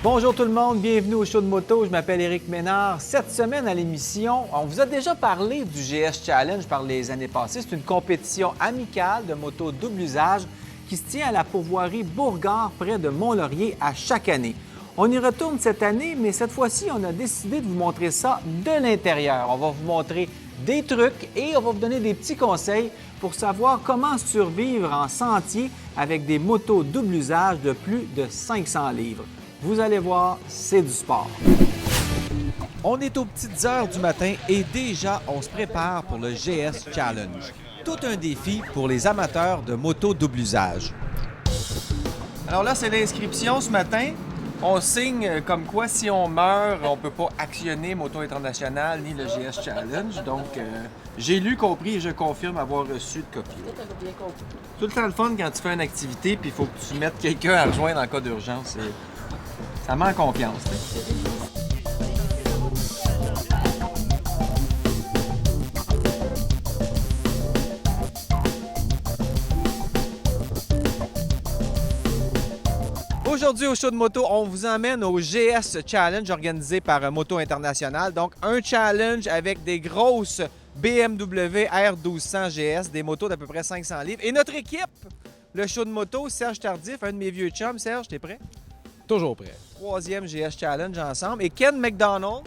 Bonjour tout le monde, bienvenue au show de moto. Je m'appelle Éric Ménard. Cette semaine à l'émission, on vous a déjà parlé du GS Challenge par les années passées. C'est une compétition amicale de moto double usage qui se tient à la pourvoirie Bourgard près de Mont-Laurier à chaque année. On y retourne cette année, mais cette fois-ci, on a décidé de vous montrer ça de l'intérieur. On va vous montrer des trucs et on va vous donner des petits conseils pour savoir comment survivre en sentier avec des motos double usage de plus de 500 livres. Vous allez voir, c'est du sport. On est aux petites heures du matin et déjà, on se prépare pour le GS Challenge. Tout un défi pour les amateurs de moto double usage. Alors là, c'est l'inscription ce matin. On signe comme quoi, si on meurt, on ne peut pas actionner Moto International ni le GS Challenge. Donc, j'ai lu, compris et je confirme avoir reçu de copie. Tout le temps le fun quand tu fais une activité puis il faut que tu mettes quelqu'un à rejoindre en cas d'urgence. Ça met en confiance. Aujourd'hui, au show de moto, on vous emmène au GS Challenge organisé par Moto International. Donc, un challenge avec des grosses BMW R1200 GS, des motos d'à peu près 500 livres. Et notre équipe, le show de moto, Serge Tardif, un de mes vieux chums. Serge, t'es prêt? Toujours prêt. Troisième GS Challenge ensemble. Et Ken McDonald.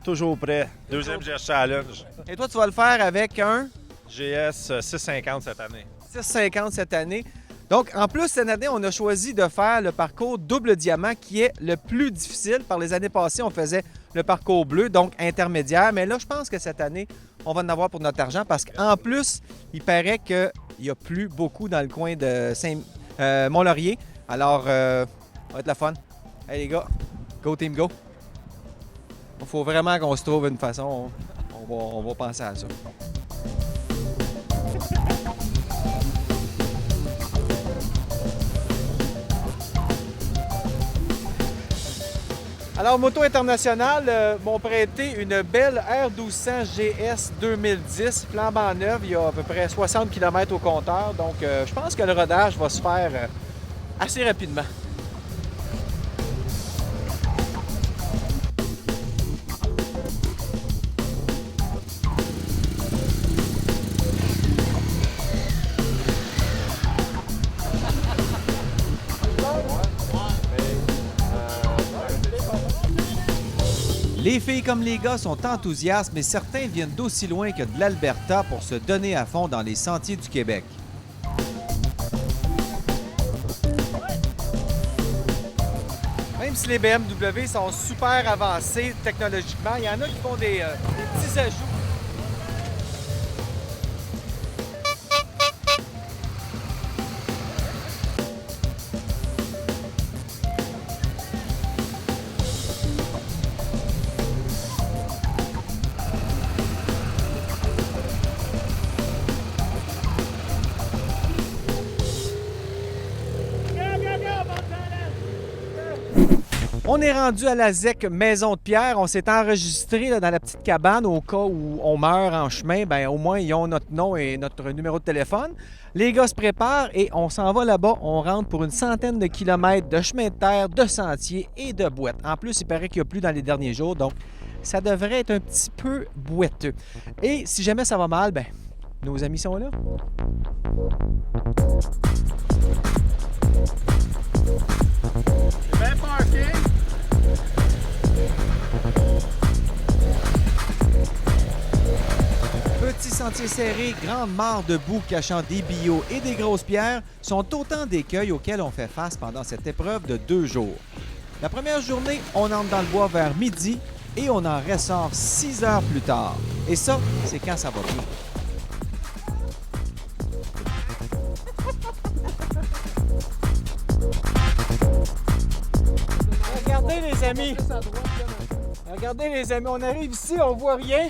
Toujours prêt. Deuxième GS Challenge. Et toi, tu vas le faire avec un GS 650 cette année. 650 cette année. Donc, en plus, cette année, on a choisi de faire le parcours double diamant qui est le plus difficile. Par les années passées, on faisait le parcours bleu, donc intermédiaire. Mais là, je pense que cette année, on va en avoir pour notre argent parce qu'en plus, il paraît qu'il n'y a plus beaucoup dans le coin de Mont-Laurier. Alors, ça va être la fun. Hey les gars, go team go! Il faut vraiment qu'on se trouve une façon. On va penser à ça. Alors, Moto International m'ont prêté une belle R1200 GS 2010, flambant neuve. Il y a à peu près 60 km au compteur. Donc, je pense que le rodage va se faire assez rapidement. Les filles comme les gars sont enthousiastes, mais certains viennent d'aussi loin que de l'Alberta pour se donner à fond dans les sentiers du Québec. Même si les BMW sont super avancés technologiquement, il y en a qui font des petits ajouts. On est rendu à la ZEC Maison de Pierre. On s'est enregistré là, dans la petite cabane au cas où on meurt en chemin. Bien, au moins, ils ont notre nom et notre numéro de téléphone. Les gars se préparent et on s'en va là-bas. On rentre pour une centaine de kilomètres de chemin de terre, de sentiers et de boîtes. En plus, il paraît qu'il n'y a plus dans les derniers jours, donc ça devrait être un petit peu boiteux. Et si jamais ça va mal, bien, nos amis sont là. C'est bien parké. Petits sentiers serrés, grandes mares de boue cachant des billots et des grosses pierres sont autant d'écueils auxquels on fait face pendant cette épreuve de 2 jours. La première journée, on entre dans le bois vers midi et on en ressort 6 heures plus tard. Et ça, c'est quand ça va bien. Regardez les amis! Regardez les amis, on arrive ici, on voit rien.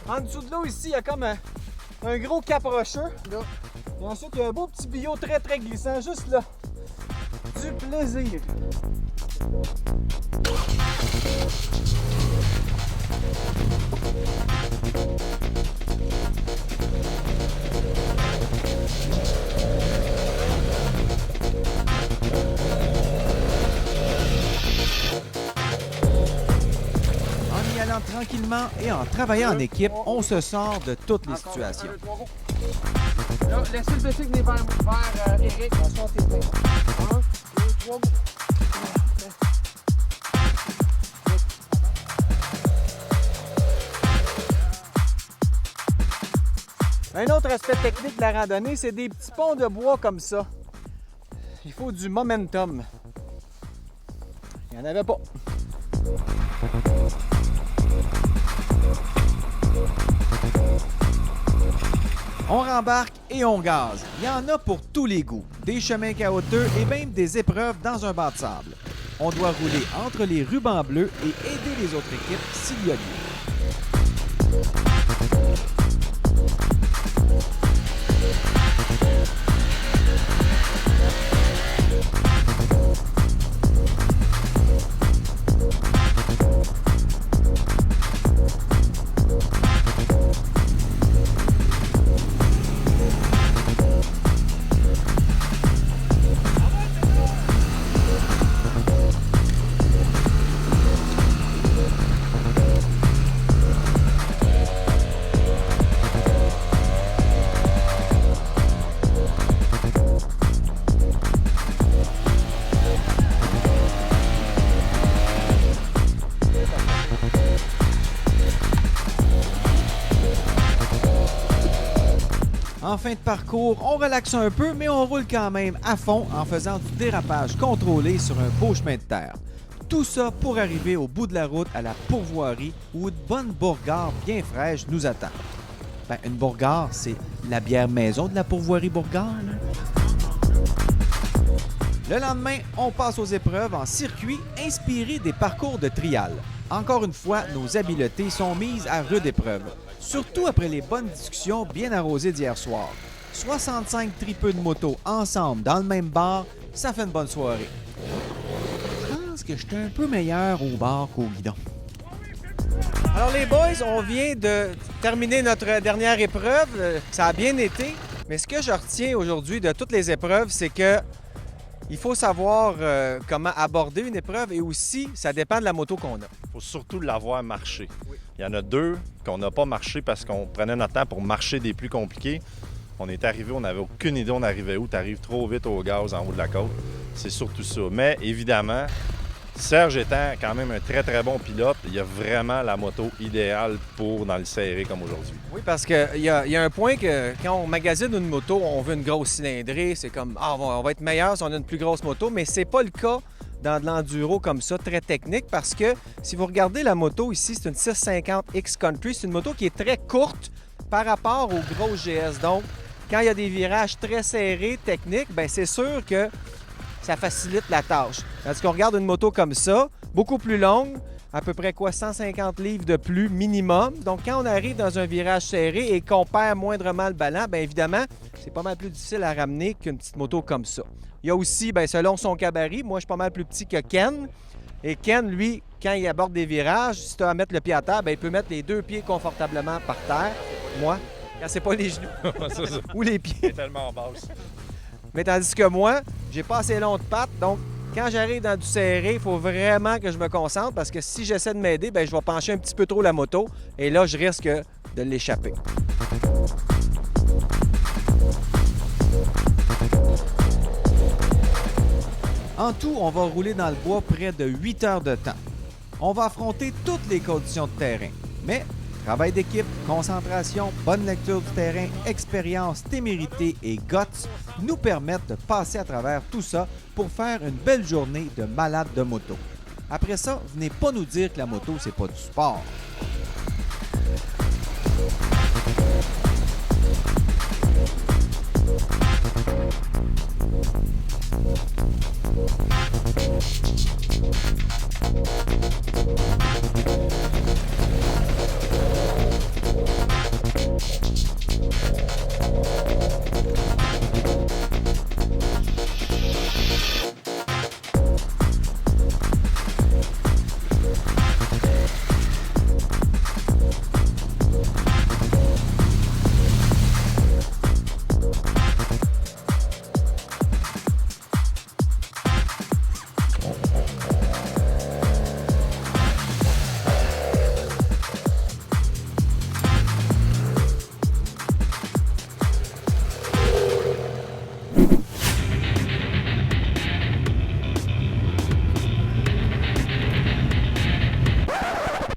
En dessous de l'eau ici, il y a comme un gros cap rocheux. Là. Et ensuite, il y a un beau petit billot très glissant juste là. Du plaisir. tranquillement et en travaillant en équipe, on se sort de toutes les situations. Là, laissez le bicycle vers Eric. On sort tes mains. 1, 2, 3, go. Un autre aspect technique de la randonnée, c'est des petits ponts de bois comme ça. Il faut du momentum. Il n'y en avait pas. On rembarque et on gaze. Il y en a pour tous les goûts. Des chemins chaotiques et même des épreuves dans un banc de sable. On doit rouler entre les rubans bleus et aider les autres équipes s'il y a lieu. En fin de parcours, on relaxe un peu, mais on roule quand même à fond en faisant du dérapage contrôlé sur un beau chemin de terre. Tout ça pour arriver au bout de la route à la pourvoirie où une bonne bourgade bien fraîche nous attend. Ben, une bourgade, c'est la bière maison de la pourvoirie bourgade. Le lendemain, on passe aux épreuves en circuit inspiré des parcours de trial. Encore une fois, nos habiletés sont mises à rude épreuve. Surtout après les bonnes discussions bien arrosées d'hier soir. 65 tripeux de moto ensemble dans le même bar, ça fait une bonne soirée. Je pense que j'étais un peu meilleur au bar qu'au guidon. Alors les boys, on vient de terminer notre dernière épreuve. Ça a bien été. Mais ce que je retiens aujourd'hui de toutes les épreuves, c'est que il faut savoir comment aborder une épreuve et aussi, ça dépend de la moto qu'on a. Il faut surtout l'avoir marché. Oui. Il y en a 2 qu'on n'a pas marché parce qu'on prenait notre temps pour marcher des plus compliqués. On est arrivé, on n'avait aucune idée on arrivait où. Tu arrives trop vite au gaz en haut de la côte. C'est surtout ça. Mais évidemment, Serge étant quand même un très, très bon pilote, il y a vraiment la moto idéale pour dans le serré comme aujourd'hui. Oui, parce qu'il y a un point que quand on magasine une moto, on veut une grosse cylindrée. C'est comme, on va être meilleur si on a une plus grosse moto, mais c'est pas le cas dans de l'enduro comme ça, très technique, parce que si vous regardez la moto ici, c'est une 650 X-Country. C'est une moto qui est très courte par rapport aux grosses GS. Donc, quand il y a des virages très serrés, techniques, bien c'est sûr que ça facilite la tâche. Tandis qu'on regarde une moto comme ça, beaucoup plus longue, à peu près 150 livres de plus minimum. Donc, quand on arrive dans un virage serré et qu'on perd moindrement le ballon, bien évidemment, c'est pas mal plus difficile à ramener qu'une petite moto comme ça. Il y a aussi, bien, selon son gabarit, moi, je suis pas mal plus petit que Ken. Et Ken, lui, quand il aborde des virages, si tu as à mettre le pied à terre, bien, il peut mettre les 2 pieds confortablement par terre. Moi, quand c'est pas les genoux ou les pieds. C'est tellement basse. Mais tandis que moi, j'ai pas assez long de pattes, donc quand j'arrive dans du serré, il faut vraiment que je me concentre parce que si j'essaie de m'aider, bien, je vais pencher un petit peu trop la moto et là, je risque de l'échapper. En tout, on va rouler dans le bois près de 8 heures de temps. On va affronter toutes les conditions de terrain, mais travail d'équipe, concentration, bonne lecture du terrain, expérience, témérité et guts nous permettent de passer à travers tout ça pour faire une belle journée de malade de moto. Après ça, venez pas nous dire que la moto, c'est pas du sport.